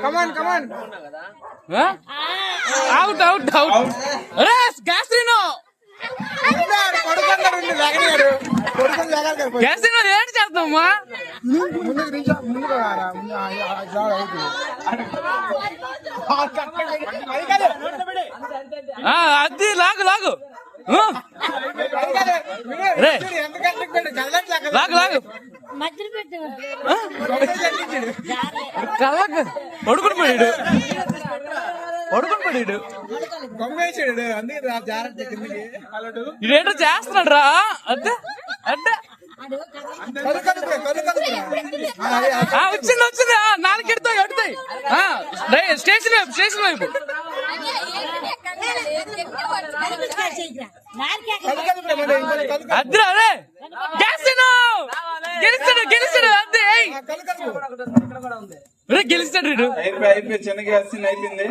కమాన్ కమాన్ out out out gas ఏంటి చేస్తామమ్మా అది లాగు లాగు లాగు లాగు కలాగు పడుకుని పడాడు పడుకుని పడాడు ఇదేంటో చేస్తున్నాడు రా అద్దే అడ్డే వచ్చింది వచ్చింది నాలుగు ఎడతాయి ఎడతాయి స్టేషన్ వైపు స్టేషన్ వైపు అద్దు అదే గెలిస్తాడు గెలిస్తాడు అదే గెలిస్తాడు అయిపోయి చిన్న గ్యాస్ అయిపోయింది.